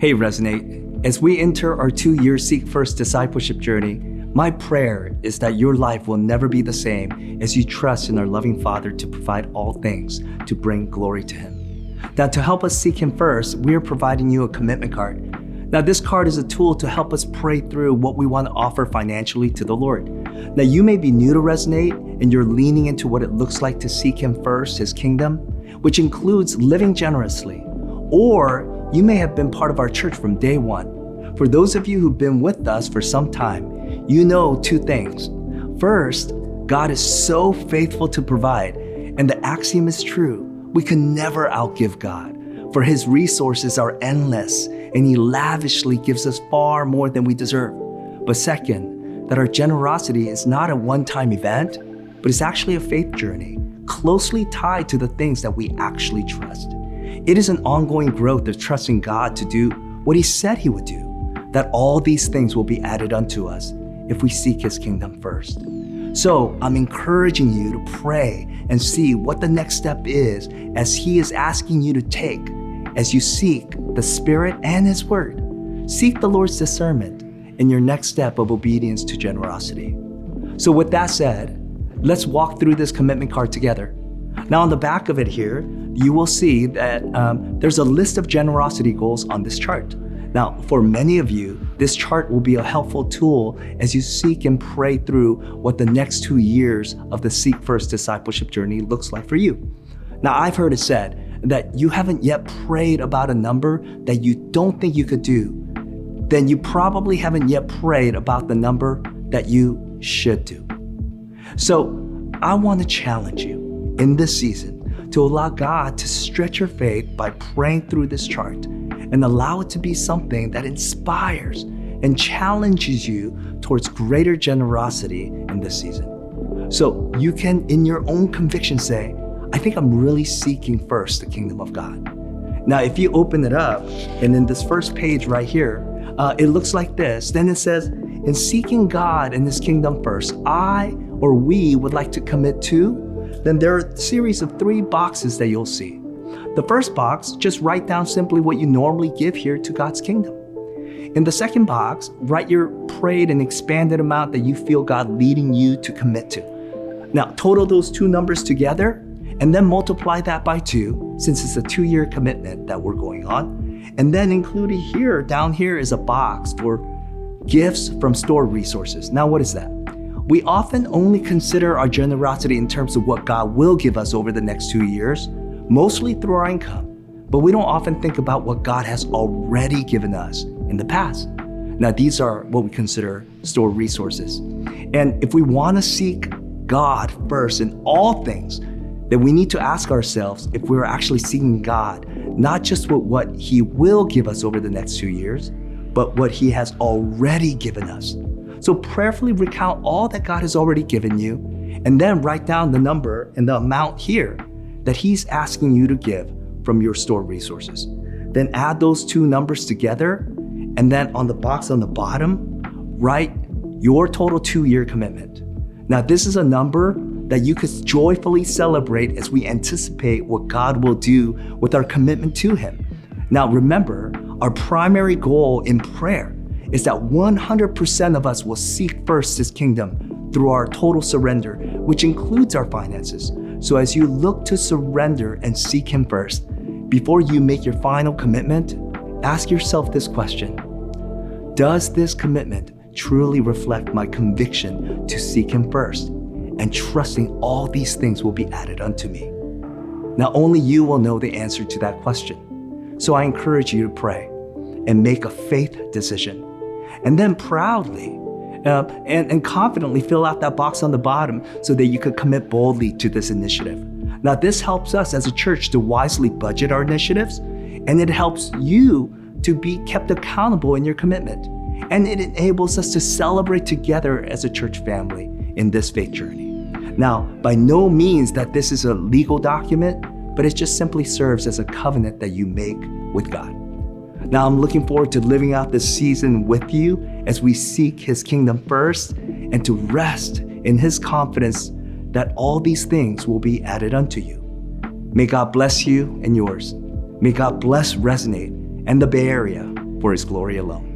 Hey, Resonate. As we enter our 2-year Seek First discipleship journey, my prayer is that your life will never be the same as you trust in our loving Father to provide all things to bring glory to Him. Now, to help us seek Him first, we are providing you a commitment card. Now, this card is a tool to help us pray through what we want to offer financially to the Lord. Now, you may be new to Resonate and you're leaning into what it looks like to seek Him first, His kingdom, which includes living generously. Or you may have been part of our church from day one. For those of you who've been with us for some time, you know 2 things. First, God is so faithful to provide, and the axiom is true. We can never outgive God, for His resources are endless, and He lavishly gives us far more than we deserve. But second, that our generosity is not a one-time event, but it's actually a faith journey, closely tied to the things that we actually trust. It is an ongoing growth of trusting God to do what He said He would do, that all these things will be added unto us if we seek His kingdom first. So I'm encouraging you to pray and see what the next step is as He is asking you to take as you seek the Spirit and His Word. Seek the Lord's discernment in your next step of obedience to generosity. So with that said, let's walk through this commitment card together. Now on the back of it here, you will see that there's a list of generosity goals on this chart. Now, for many of you, this chart will be a helpful tool as you seek and pray through what the next 2 years of the Seek First discipleship journey looks like for you. Now, I've heard it said that you haven't yet prayed about a number that you don't think you could do. Then you probably haven't yet prayed about the number that you should do. So I want to challenge you in this season to allow God to stretch your faith by praying through this chart and allow it to be something that inspires and challenges you towards greater generosity in this season. So you can, in your own conviction, say, I think I'm really seeking first the kingdom of God. Now, if you open it up, and in this first page right here, it looks like this. Then it says, in seeking God and His kingdom first, we would like to commit to. Then there are a series of 3 boxes that you'll see. The first box, just write down simply what you normally give here to God's kingdom. In the second box, write your prayed and expanded amount that you feel God leading you to commit to. Now, total those 2 numbers together and then multiply that by 2, since it's a 2-year commitment that we're going on. And then included here, down here, is a box for gifts from stored resources. Now, what is that? We often only consider our generosity in terms of what God will give us over the next 2 years, mostly through our income, but we don't often think about what God has already given us in the past. Now, these are what we consider stored resources. And if we want to seek God first in all things, then we need to ask ourselves if we're actually seeking God, not just with what He will give us over the next 2 years, but what He has already given us. So prayerfully recount all that God has already given you, and then write down the number and the amount here that He's asking you to give from your stored resources. Then add those 2 numbers together, and then on the box on the bottom, write your total 2-year commitment. Now, this is a number that you could joyfully celebrate as we anticipate what God will do with our commitment to Him. Now, remember, our primary goal in prayer is that 100% of us will seek first His kingdom through our total surrender, which includes our finances. So as you look to surrender and seek Him first, before you make your final commitment, ask yourself this question: does this commitment truly reflect my conviction to seek Him first and trusting all these things will be added unto me? Now, only you will know the answer to that question. So I encourage you to pray and make a faith decision. And then proudly and confidently fill out that box on the bottom so that you could commit boldly to this initiative. Now, this helps us as a church to wisely budget our initiatives, and it helps you to be kept accountable in your commitment. And it enables us to celebrate together as a church family in this faith journey. Now, by no means that this is a legal document, but it just simply serves as a covenant that you make with God. Now, I'm looking forward to living out this season with you as we seek His kingdom first and to rest in His confidence that all these things will be added unto you. May God bless you and yours. May God bless Resonate and the Bay Area. for His glory alone.